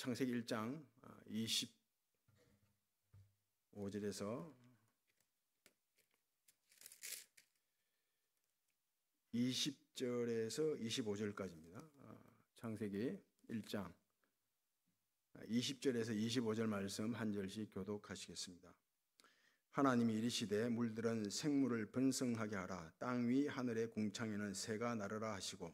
창세기 1장 25절에서 20절에서 25절까지입니다. 창세기 1장 20절에서 25절 말씀 한 절씩 교독하시겠습니다. 하나님이 이르시되 물들은 생물을 번성하게 하라. 땅 위 하늘의 궁창에는 새가 나르라 하시고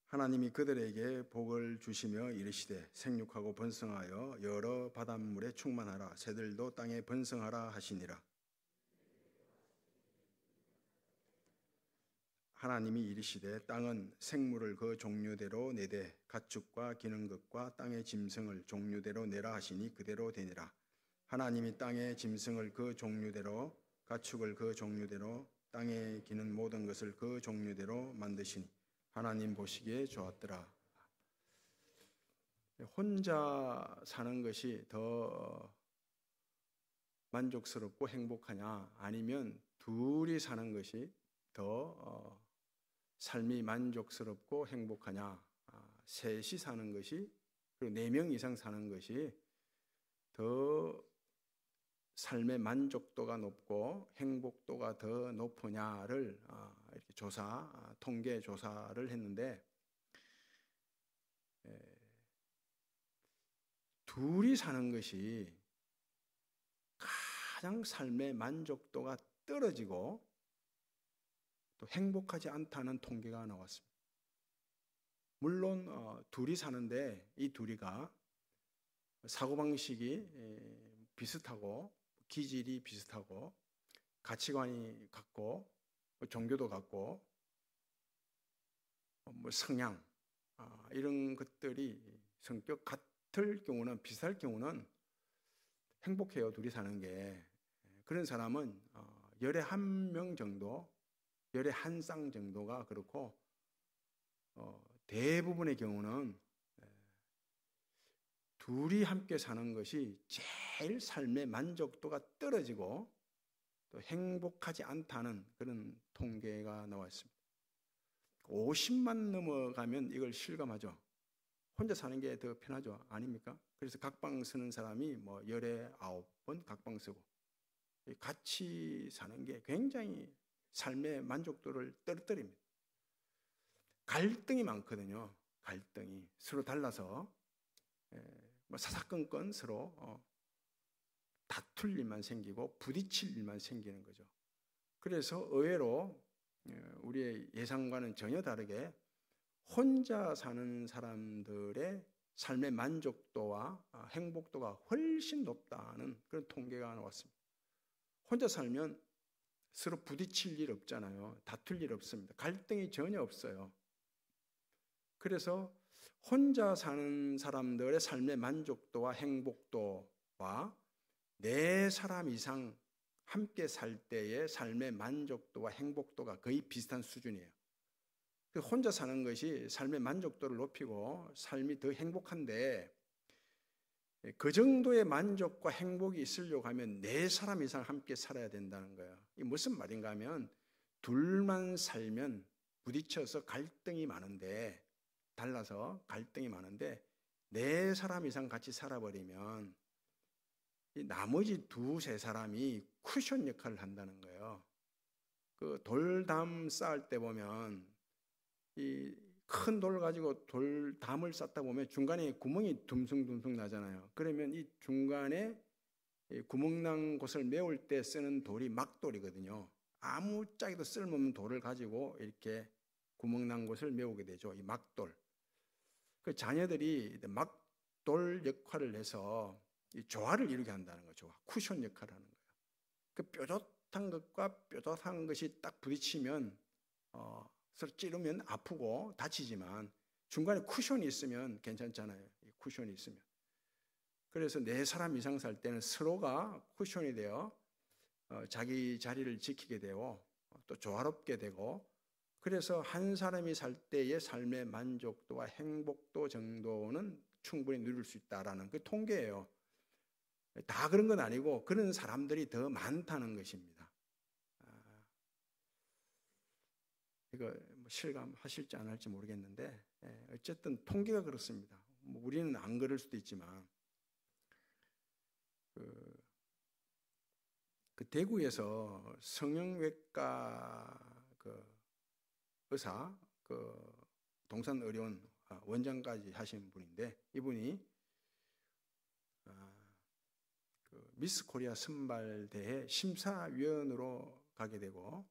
하나님이 그들에게 복을 주시며 이르시되 생육하고 번성하여 여러 바닷물에 충만하라. 새들도 땅에 번성하라 하시니라. 하나님이 이르시되 땅은 생물을 그 종류대로 내되 가축과 기는 것과 땅의 짐승을 종류대로 내라 하시니 그대로 되니라. 하나님이 땅의 짐승을 그 종류대로 가축을 그 종류대로 땅에 기는 모든 것을 그 종류대로 만드시니 하나님 보시기에 좋았더라. 혼자 사는 것이 더 만족스럽고 행복하냐, 아니면 둘이 사는 것이 더 삶이 만족스럽고 행복하냐, 셋이 사는 것이, 그리고 4명 이상 사는 것이 더 삶의 만족도가 높고 행복도가 더 높으냐를 이렇게 통계 조사를 했는데, 둘이 사는 것이 가장 삶의 만족도가 떨어지고 또 행복하지 않다는 통계가 나왔습니다. 물론 둘이 사는데 이 둘이가 사고방식이 비슷하고 기질이 비슷하고 가치관이 같고 종교도 같고 성향 이런 것들이 성격 같을 경우는, 비슷할 경우는 행복해요. 둘이 사는 게. 그런 사람은 열에 1명 정도, 열에 1쌍 정도가 그렇고, 대부분의 경우는 둘이 함께 사는 것이 제일 삶의 만족도가 떨어지고 또 행복하지 않다는 그런 통계가 나왔습니다. 50만 넘어가면 이걸 실감하죠. 혼자 사는 게 더 편하죠. 아닙니까? 그래서 각방 쓰는 사람이 열에 9번 각방 쓰고, 같이 사는 게 굉장히 삶의 만족도를 떨어뜨립니다. 갈등이 많거든요. 갈등이 서로 달라서 사사건건 서로 다툴 일만 생기고 부딪힐 일만 생기는 거죠. 그래서 의외로 우리의 예상과는 전혀 다르게 혼자 사는 사람들의 삶의 만족도와 행복도가 훨씬 높다는 그런 통계가 나왔습니다. 혼자 살면 서로 부딪힐 일 없잖아요. 다툴 일 없습니다. 갈등이 전혀 없어요. 그래서 혼자 사는 사람들의 삶의 만족도와 행복도와 4사람 이상 함께 살 때의 삶의 만족도와 행복도가 거의 비슷한 수준이에요. 혼자 사는 것이 삶의 만족도를 높이고 삶이 더 행복한데, 그 정도의 만족과 행복이 있으려고 하면 4사람 이상 함께 살아야 된다는 거예요. 이게 무슨 말인가 하면, 둘만 살면 부딪혀서 갈등이 많은데, 달라서 갈등이 많은데 4사람 이상 같이 살아버리면 이 나머지 2-3사람이 쿠션 역할을 한다는 거예요. 그 돌담 쌓을 때 보면 이 큰 돌 가지고 돌담을 쌓다 보면 중간에 구멍이 둠숭둠숭 나잖아요. 그러면 이 중간에 구멍 난 곳을 메울 때 쓰는 돌이 막돌이거든요. 아무짝에도 쓸모없는 돌을 가지고 이렇게 구멍 난 곳을 메우게 되죠. 이 막돌. 그 자녀들이 막돌 역할을 해서 이 조화를 이루게 한다는 거죠. 쿠션 역할을 하는 거예요. 그 뾰족한 것과 뾰족한 것이 딱 부딪히면 서로 찌르면 아프고 다치지만 중간에 쿠션이 있으면 괜찮잖아요. 쿠션이 있으면. 그래서 4사람 이상 살 때는 서로가 쿠션이 되어 자기 자리를 지키게 되고 또 조화롭게 되고, 그래서 한 사람이 살 때의 삶의 만족도와 행복도 정도는 충분히 누릴 수 있다라는 그 통계예요. 다 그런 건 아니고 그런 사람들이 더 많다는 것입니다. 이거 뭐 실감하실지 안 할지 모르겠는데 어쨌든 통계가 그렇습니다. 뭐 우리는 안 그럴 수도 있지만 그 대구에서 성형외과 그 의사 그 동산의료원 원장까지 하신 분인데 이분이 그 미스 코리아 선발대회 심사위원으로 가게 되고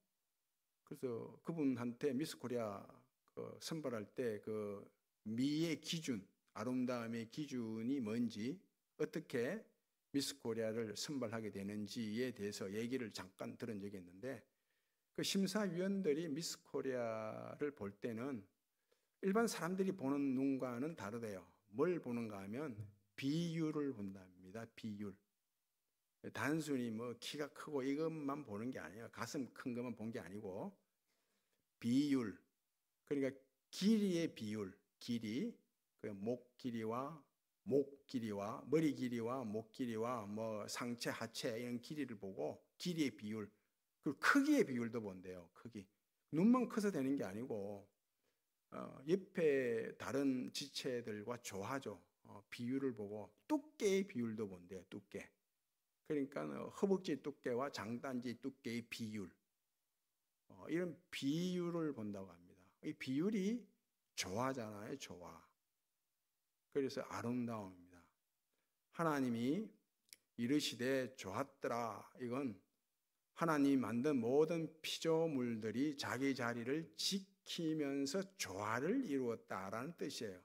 그래서 그분한테 미스 코리아 그 선발할 때 그 미의 기준, 아름다움의 기준이 뭔지 어떻게 미스 코리아를 선발하게 되는지에 대해서 얘기를 잠깐 들은 적이 있는데 그 심사위원들이 미스 코리아를 볼 때는 일반 사람들이 보는 눈과는 다르대요. 뭘 보는가 하면 비율을 본답니다. 비율. 단순히 뭐 키가 크고 이것만 보는 게 아니에요. 가슴 큰 것만 본 게 아니고 비율. 그러니까 길이의 비율. 길이. 목 길이와 머리 길이와 목 길이와 뭐 상체, 하체 이런 길이를 보고 길이의 비율. 그리고 크기의 비율도 본대요. 크기. 눈만 커서 되는 게 아니고 옆에 다른 지체들과 조화죠. 비율을 보고 두께의 비율도 본대요. 두께. 그러니까 허벅지 두께와 장단지 두께의 비율. 이런 비율을 본다고 합니다. 이 비율이 조화잖아요. 조화. 그래서 아름다움입니다. 하나님이 이르시되 좋았더라. 이건 하나님이 만든 모든 피조물들이 자기 자리를 지키면서 조화를 이루었다라는 뜻이에요.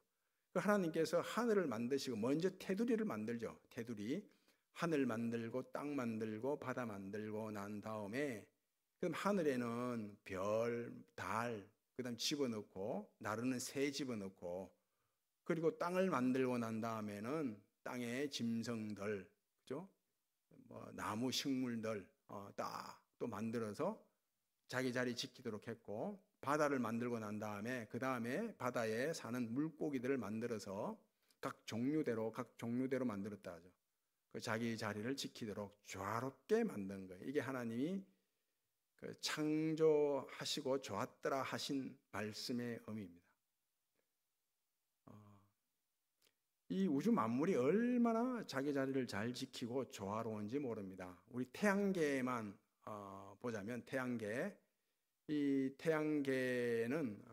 하나님께서 하늘을 만드시고 먼저 테두리를 만들죠. 테두리. 하늘 만들고 땅 만들고 바다 만들고 난 다음에 그럼 하늘에는 별, 달, 그다음 집어넣고 나르는 새 집어넣고 그리고 땅을 만들고 난 다음에는 땅의 짐승들, 그죠? 뭐 나무 식물들 딱 또 만들어서 자기 자리 지키도록 했고 바다를 만들고 난 다음에 그 다음에 바다에 사는 물고기들을 만들어서 각 종류대로 만들었다 하죠. 그 자기 자리를 지키도록 조화롭게 만든 거예요. 이게 하나님이 그 창조하시고 좋았더라 하신 말씀의 의미입니다. 이 우주 만물이 얼마나 자기 자리를 잘 지키고 조화로운지 모릅니다. 우리 태양계만 보자면 이 태양계는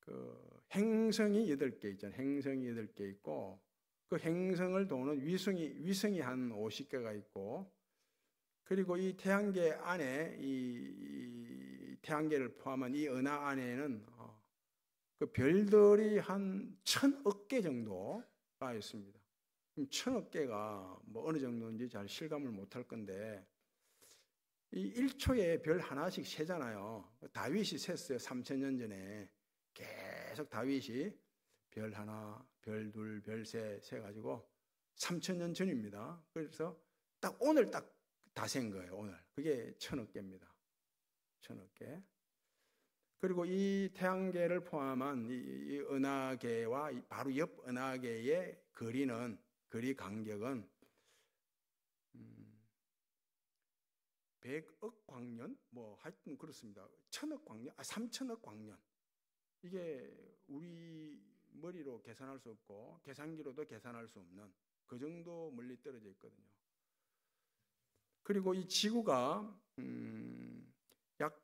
그 행성이 8개 있잖아요. 행성이 8개 있고 그 행성을 도는 위성이 한 50개가 있고 그리고 이 태양계 안에 이 태양계를 포함한 이 은하 안에는 그 별들이 한 1000억 개 정도가 있습니다. 1000억 개가 뭐 어느 정도인지 잘 실감을 못할 건데 이 1초에 별 하나씩 세잖아요. 다윗이 셌어요. 3000년 전에 계속 다윗이 별 하나, 별 둘, 별 셋 세가지고 3000년 전입니다. 그래서 딱 오늘 딱 다 센 거예요. 오늘 그게 1000억 개입니다. 1000억 개. 그리고 이 태양계를 포함한 이 은하계와 바로 옆 은하계의 거리 간격은 100억 광년? 뭐 하여튼 그렇습니다. 1000억 광년? 3000억 광년. 이게 우리 머리로 계산할 수 없고 계산기로도 계산할 수 없는 그 정도 멀리 떨어져 있거든요. 그리고 이 지구가 약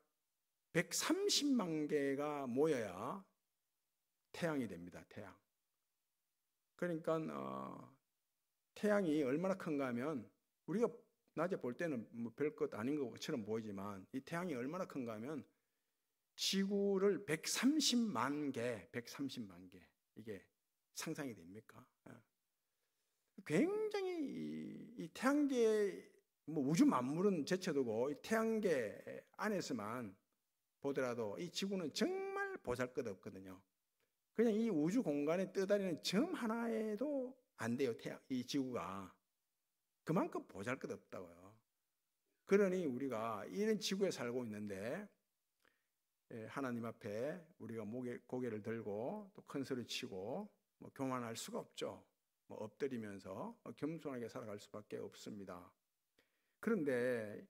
130만 개가 모여야 태양이 됩니다. 태양. 그러니까 태양이 얼마나 큰가 하면 우리가 낮에 볼 때는 뭐 별것 아닌 것처럼 보이지만 이 태양이 얼마나 큰가 하면 지구를 130만 개 이게 상상이 됩니까? 굉장히 이 태양계 뭐 우주 만물은 제쳐두고 이 태양계 안에서만 보더라도 이 지구는 정말 보잘것없거든요. 그냥 이 우주 공간에 떠다니는 점 하나에도 안 돼요. 이 지구가 그만큼 보잘것없다고요. 그러니 우리가 이런 지구에 살고 있는데 하나님 앞에 우리가 고개를 들고 또 큰 소리 치고 교만할 수가 없죠. 엎드리면서 겸손하게 살아갈 수밖에 없습니다. 그런데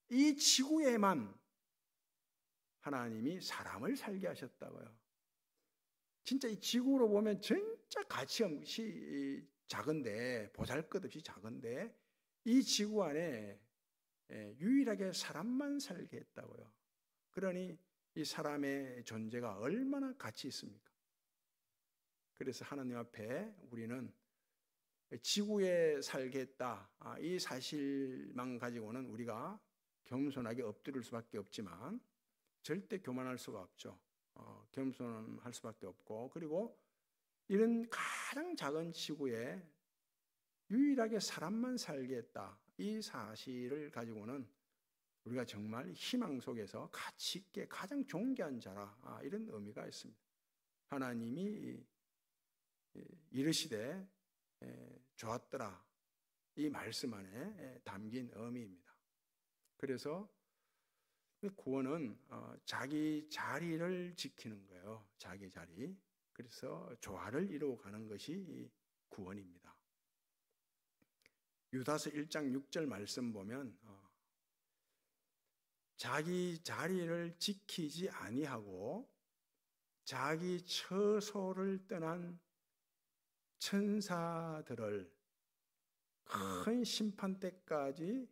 이 지구에만 하나님이 사람을 살게 하셨다고요. 진짜 이 지구로 보면 진짜 가치없이 작은데, 보잘것없이 작은데 이 지구 안에 유일하게 사람만 살게 했다고요. 그러니 이 사람의 존재가 얼마나 가치 있습니까? 그래서 하나님 앞에 우리는 지구에 살게 했다, 이 사실만 가지고는 우리가 겸손하게 엎드릴 수밖에 없지만 절대 교만할 수가 없죠. 겸손할 수밖에 없고, 그리고 이런 가장 작은 지구에 유일하게 사람만 살게 했다, 이 사실을 가지고는 우리가 정말 희망 속에서 가치 있게 가장 존귀한 자라, 이런 의미가 있습니다. 하나님이 이르시되 좋았더라, 이 말씀 안에 담긴 의미입니다. 그래서 구원은 자기 자리를 지키는 거예요. 자기 자리. 그래서 조화를 이루어가는 것이 구원입니다. 유다서 1장 6절 말씀 보면 자기 자리를 지키지 아니하고 자기 처소를 떠난 천사들을 큰 심판 때까지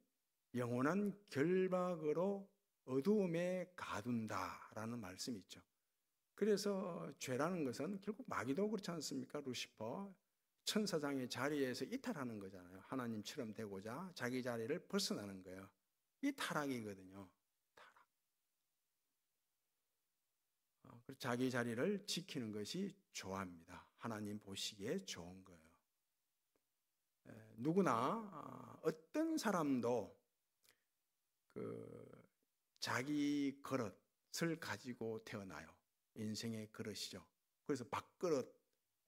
영원한 결박으로 어두움에 가둔다라는 말씀이 있죠. 그래서 죄라는 것은 결국 마귀도 그렇지 않습니까? 루시퍼, 천사장의 자리에서 이탈하는 거잖아요. 하나님처럼 되고자 자기 자리를 벗어나는 거예요. 이 타락이거든요. 타락. 그래서 자기 자리를 지키는 것이 좋아합니다. 하나님 보시기에 좋은 거예요. 누구나 어떤 사람도 자기 그릇을 가지고 태어나요. 인생의 그릇이죠. 그래서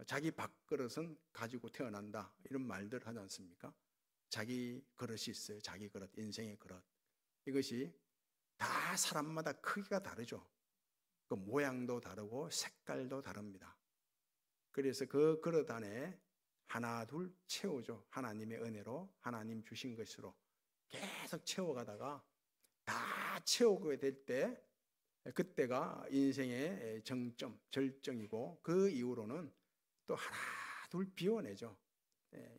자기 밥그릇은 가지고 태어난다, 이런 말들 하지 않습니까? 자기 그릇이 있어요. 자기 그릇, 인생의 그릇. 이것이 다 사람마다 크기가 다르죠. 그 모양도 다르고 색깔도 다릅니다. 그래서 그 그릇 안에 하나 둘 채우죠. 하나님의 은혜로, 하나님 주신 것으로 계속 채워가다가 다 채우게 될 때, 그때가 인생의 정점, 절정이고, 그 이후로는 또 하나 둘 비워내죠.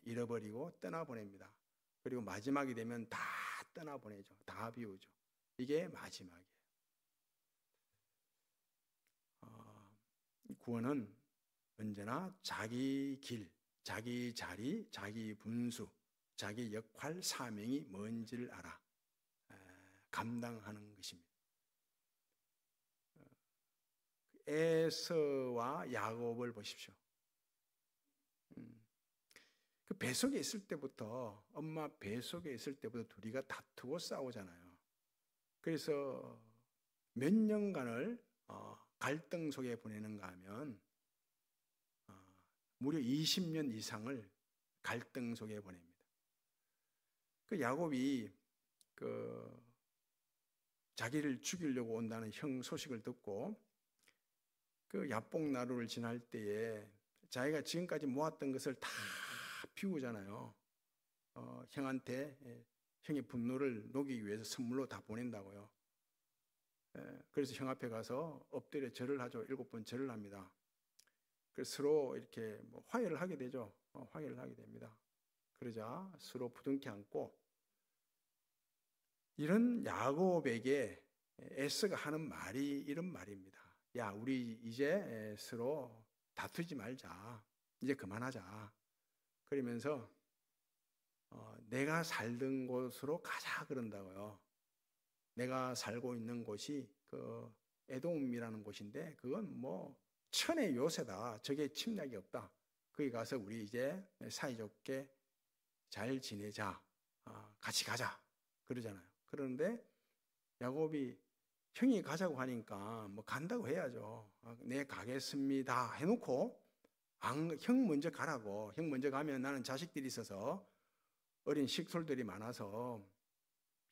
잃어버리고 떠나보냅니다. 그리고 마지막이 되면 다 떠나보내죠. 다 비우죠. 이게 마지막이에요. 구원은 언제나 자기 길, 자기 자리, 자기 분수, 자기 역할, 사명이 뭔지를 알아 감당하는 것입니다. 에서와 야곱을 보십시오. 그 뱃속에 있을 때부터, 엄마 뱃속에 있을 때부터 둘이가 다투고 싸우잖아요. 그래서 몇 년간을 갈등 속에 보내는가 하면 무려 20년 이상을 갈등 속에 보냅니다. 그 야곱이 자기를 죽이려고 온다는 형 소식을 듣고 그 야복나루를 지날 때에 자기가 지금까지 모았던 것을 다 비우잖아요. 형한테 형의 분노를 녹이기 위해서 선물로 다 보낸다고요. 그래서 형 앞에 가서 엎드려 절을 하죠. 7번 절을 합니다. 그래서 서로 이렇게 화해를 하게 되죠. 화해를 하게 됩니다. 그러자 서로 부둥켜 안고, 이런 야곱에게 에서가 하는 말이 이런 말입니다. 야, 우리 이제 서로 다투지 말자. 이제 그만하자. 그러면서 내가 살던 곳으로 가자 그런다고요. 내가 살고 있는 곳이 그 에돔이라는 곳인데 그건 천의 요새다. 저게 침략이 없다. 거기 가서 우리 이제 사이좋게 잘 지내자. 같이 가자. 그러잖아요. 그런데 야곱이 형이 가자고 하니까 간다고 해야죠. 네, 가겠습니다 해놓고 형 먼저 가라고. 형 먼저 가면 나는 자식들이 있어서 어린 식솔들이 많아서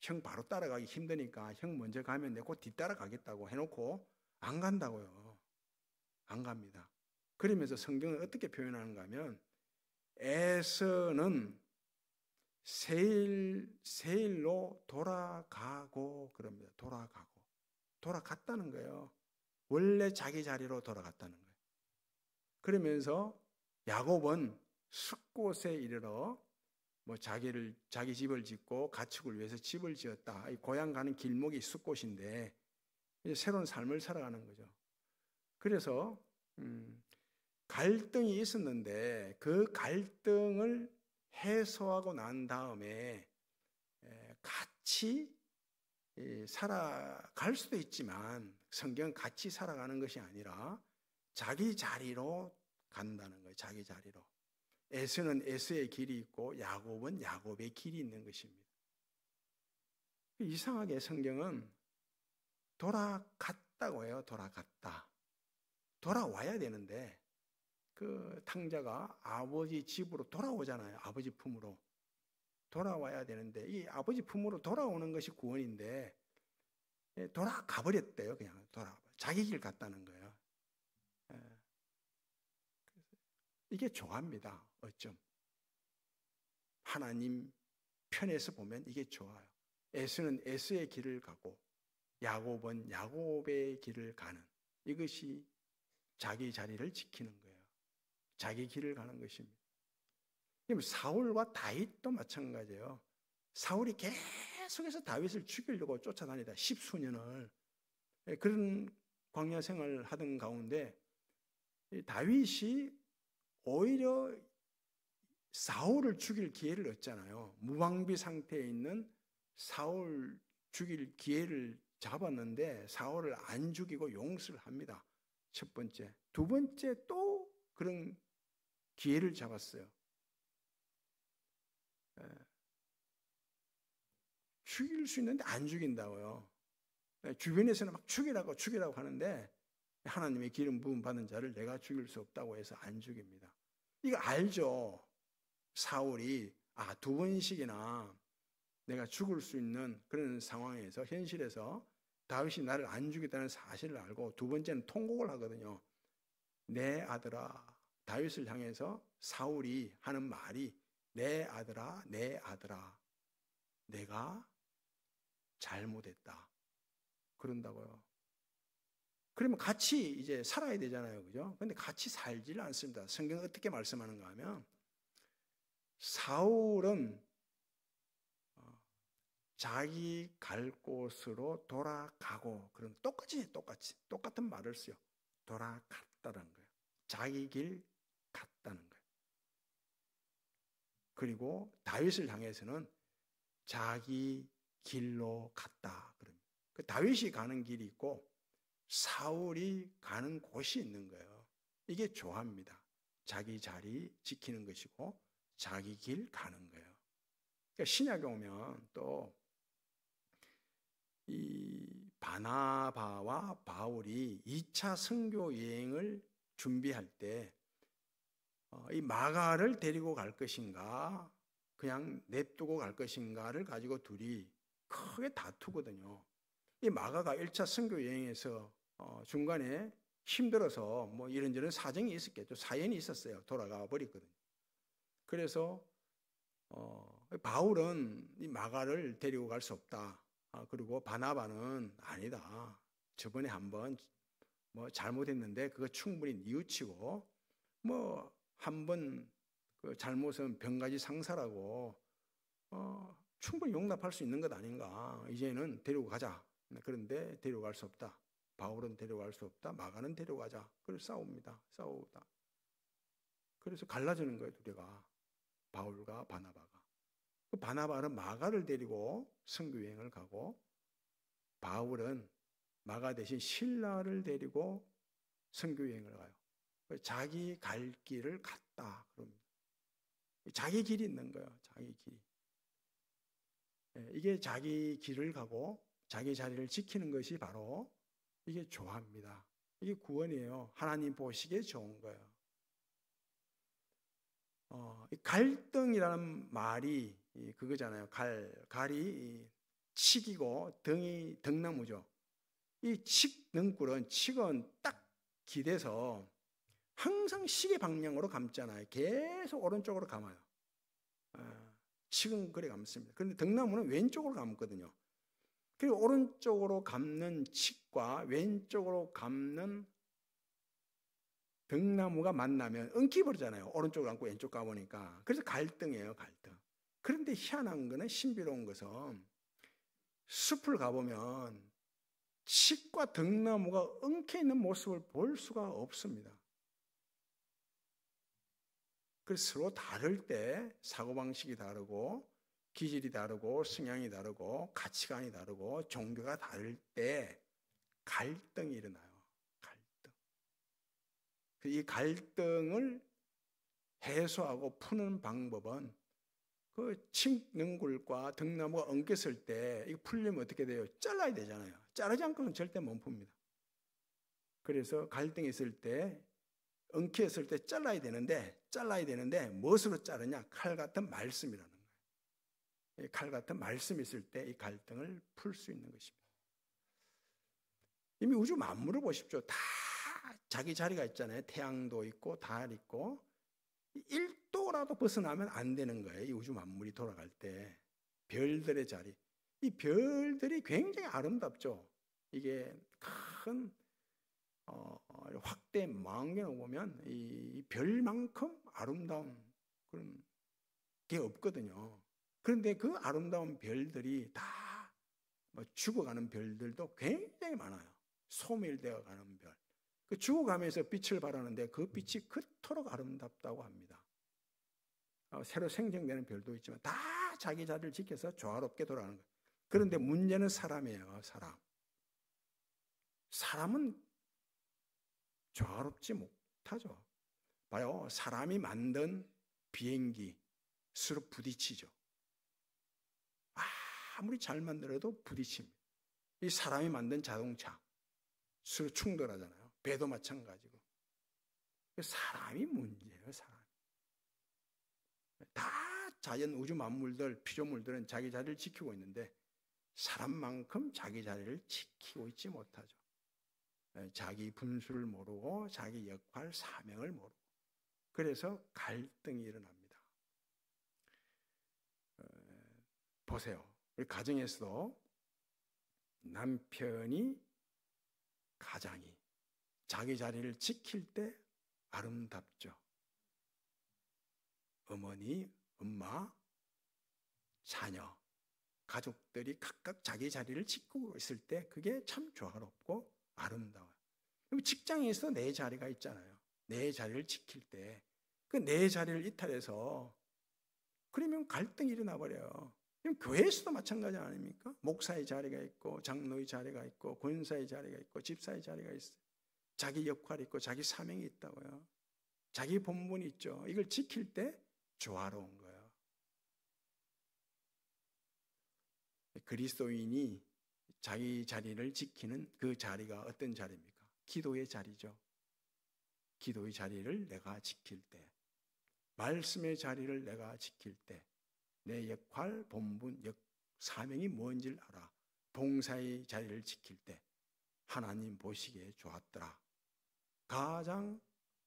형 바로 따라가기 힘드니까 형 먼저 가면 내 곧 뒤따라 가겠다고 해놓고 안 간다고요. 안 갑니다. 그러면서 성경은 어떻게 표현하는가 하면 에서는 세일로 돌아가고 그럽니다. 돌아갔다는 거예요. 원래 자기 자리로 돌아갔다는 거예요. 그러면서 야곱은 숫곳에 이르러 자기 집을 짓고 가축을 위해서 집을 지었다. 고향 가는 길목이 숫곳인데 이제 새로운 삶을 살아가는 거죠. 그래서 갈등이 있었는데 그 갈등을 해소하고 난 다음에 같이 살아갈 수도 있지만 성경은 같이 살아가는 것이 아니라 자기 자리로 간다는 거예요. 자기 자리로. 에서는 에서의 길이 있고 야곱은 야곱의 길이 있는 것입니다. 이상하게 성경은 돌아갔다고 해요. 돌아갔다. 돌아와야 되는데 그 탕자가 아버지 집으로 돌아오잖아요. 아버지 품으로 돌아와야 되는데 이 아버지 품으로 돌아오는 것이 구원인데 돌아가 버렸대요. 그냥 자기 길 갔다는 거예요. 이게 좋아합니다. 어쩜 하나님 편에서 보면 이게 좋아요. 에서는 에서의 길을 가고 야곱은 야곱의 길을 가는, 이것이 자기 자리를 지키는 거예요. 자기 길을 가는 것입니다. 사울과 다윗도 마찬가지예요. 사울이 계속해서 다윗을 죽이려고 쫓아다니다 10수년을 그런 광야 생활을 하던 가운데 다윗이 오히려 사울을 죽일 기회를 얻잖아요. 무방비 상태에 있는 사울 죽일 기회를 잡았는데 사울을 안 죽이고 용서를 합니다. 첫 번째. 두 번째 또 그런 기회를 잡았어요. 죽일 수 있는데 안 죽인다고요. 주변에서는 막 죽이라고 하는데 하나님의 기름 부음 받은 자를 내가 죽일 수 없다고 해서 안 죽입니다. 이거 알죠? 사울이 두 번씩이나 내가 죽을 수 있는 그런 상황에서 현실에서 다윗이 나를 안 죽이겠다는 사실을 알고 두 번째는 통곡을 하거든요. 내 아들아, 다윗을 향해서 사울이 하는 말이 내 아들아, 내 아들아, 내가 잘못했다. 그런다고요. 그러면 같이 이제 살아야 되잖아요. 그죠? 근데 같이 살지를 않습니다. 성경은 어떻게 말씀하는가 하면 사울은 자기 갈 곳으로 돌아가고, 그런 똑같은 말을 써요. 돌아갔다는 거예요. 자기 길 갔다는 거예요. 그리고 다윗을 향해서는 자기 길로 갔다. 그 다윗이 가는 길이 있고 사울이 가는 곳이 있는 거예요. 이게 좋아합니다. 자기 자리 지키는 것이고 자기 길 가는 거예요. 그러니까 신약에 오면 또 이 바나바와 바울이 2차 선교 여행을 준비할 때 이 마가를 데리고 갈 것인가 그냥 냅두고 갈 것인가를 가지고 둘이 크게 다투거든요. 이 마가가 1차 선교 여행에서 중간에 힘들어서 이런저런 사정이 있었겠죠. 사연이 있었어요. 돌아가 버렸거든요. 그래서 바울은 이 마가를 데리고 갈 수 없다. 그리고 바나바는 아니다. 저번에 한번 잘못했는데 그거 충분히 뉘우치고 한번 그 잘못은 병가지 상사라고 충분히 용납할 수 있는 것 아닌가. 이제는 데리고 가자. 그런데 데리고 갈 수 없다. 바울은 데리고 갈 수 없다. 마가는 데리고 가자. 그래서 싸우다. 그래서 갈라지는 거예요, 둘이가. 바울과 바나바가. 그 바나바는 마가를 데리고 선교 여행을 가고 바울은 마가 대신 실라를 데리고 선교 여행을 가요. 자기 갈 길을 갔다. 그럽니다. 자기 길이 있는 거예요. 자기 길이. 이게 자기 길을 가고 자기 자리를 지키는 것이 바로 이게 좋아합니다. 이게 구원이에요. 하나님 보시기에 좋은 거예요. 갈등이라는 말이 그거잖아요. 갈이 칡이고 등이 등나무죠. 이 칡 능굴은 칡은 딱 기대서 항상 시계 방향으로 감잖아요. 계속 오른쪽으로 감아요. 칡은 그래 감습니다. 그런데 등나무는 왼쪽으로 감거든요. 그리고 오른쪽으로 감는 칡과 왼쪽으로 감는 등나무가 만나면 엉키버리잖아요. 오른쪽으로 감고 왼쪽 감으니까. 그래서 갈등이에요, 갈등. 그런데 희한한 거는, 신비로운 것은 숲을 가보면 칡과 등나무가 엉켜 있는 모습을 볼 수가 없습니다. 그래서 서로 다를 때 사고방식이 다르고 기질이 다르고 성향이 다르고 가치관이 다르고 종교가 다를 때 갈등이 일어나요. 갈등. 이 갈등을 해소하고 푸는 방법은 그 칡능굴과 등나무가 엉켰을 때 이거 풀려면 어떻게 돼요? 잘라야 되잖아요. 자르지 않고는 절대 못 풉니다. 그래서 갈등이 있을 때, 엉켰을 때 잘라야 되는데 무엇으로 자르냐? 칼 같은 말씀이라는 거예요. 칼 같은 말씀이 있을 때 이 갈등을 풀 수 있는 것입니다. 이미 우주 만물을 보십시오. 다 자기 자리가 있잖아요. 태양도 있고 달 있고 1도라도 벗어나면 안 되는 거예요. 이 우주 만물이 돌아갈 때. 별들의 자리. 이 별들이 굉장히 아름답죠. 이게 큰 확대 망원경을 보면 이 별만큼 아름다운 그런 게 없거든요. 그런데 그 아름다운 별들이 다 죽어가는 별들도 굉장히 많아요. 소멸되어 가는 별. 그 죽어가면서 빛을 발하는데 그 빛이 그토록 아름답다고 합니다. 새로 생성되는 별도 있지만 다 자기 자리를 지켜서 조화롭게 돌아가는 거예요. 그런데 문제는 사람이에요. 사람은 조화롭지 못하죠. 봐요. 사람이 만든 비행기 서로 부딪히죠. 아무리 잘 만들어도 부딪힙니다. 이 사람이 만든 자동차 서로 충돌하잖아요. 배도 마찬가지고. 사람이 문제예요. 사람. 다 자연 우주 만물들, 피조물들은 자기 자리를 지키고 있는데 사람만큼 자기 자리를 지키고 있지 못하죠. 자기 분수를 모르고 자기 역할, 사명을 모르고. 그래서 갈등이 일어납니다. 보세요. 우리 가정에서도 남편이, 가장이 자기 자리를 지킬 때 아름답죠. 어머니, 엄마, 자녀, 가족들이 각각 자기 자리를 지키고 있을 때 그게 참 조화롭고 아름다워요. 그럼 직장에서 내 자리가 있잖아요. 내 자리를 지킬 때 그 내 자리를 이탈해서 그러면 갈등이 일어나 버려요. 그럼 교회에서도 마찬가지 아닙니까? 목사의 자리가 있고 장로의 자리가 있고 권사의 자리가 있고 집사의 자리가 있어요. 자기 역할이 있고 자기 사명이 있다고요. 자기 본분이 있죠. 이걸 지킬 때 조화로운 거예요. 그리스도인이 자기 자리를 지키는 그 자리가 어떤 자리입니까? 기도의 자리죠. 기도의 자리를 내가 지킬 때, 말씀의 자리를 내가 지킬 때, 내 역할, 본분, 사명이 뭔지를 알아. 봉사의 자리를 지킬 때 하나님 보시기에 좋았더라. 가장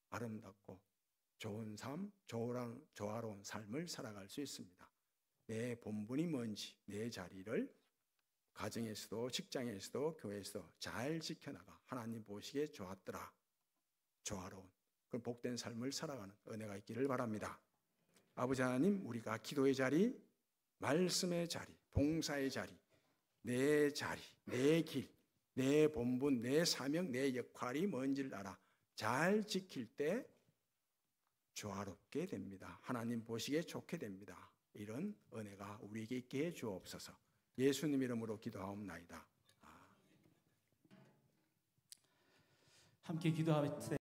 아름답고 좋은 삶, 조화로운 삶을 살아갈 수 있습니다. 내 본분이 뭔지, 내 자리를 가정에서도 직장에서도 교회에서도 잘 지켜나가 하나님 보시기에 좋았더라. 조화로운 그런 복된 삶을 살아가는 은혜가 있기를 바랍니다. 아버지 하나님, 우리가 기도의 자리, 말씀의 자리, 봉사의 자리, 내 자리, 내 길, 내 본분, 내 사명, 내 역할이 뭔지를 알아 잘 지킬 때 조화롭게 됩니다. 하나님 보시기에 좋게 됩니다. 이런 은혜가 우리에게 있게 해 주옵소서. 예수님 이름으로 기도하옵나이다. 함께 기도할 때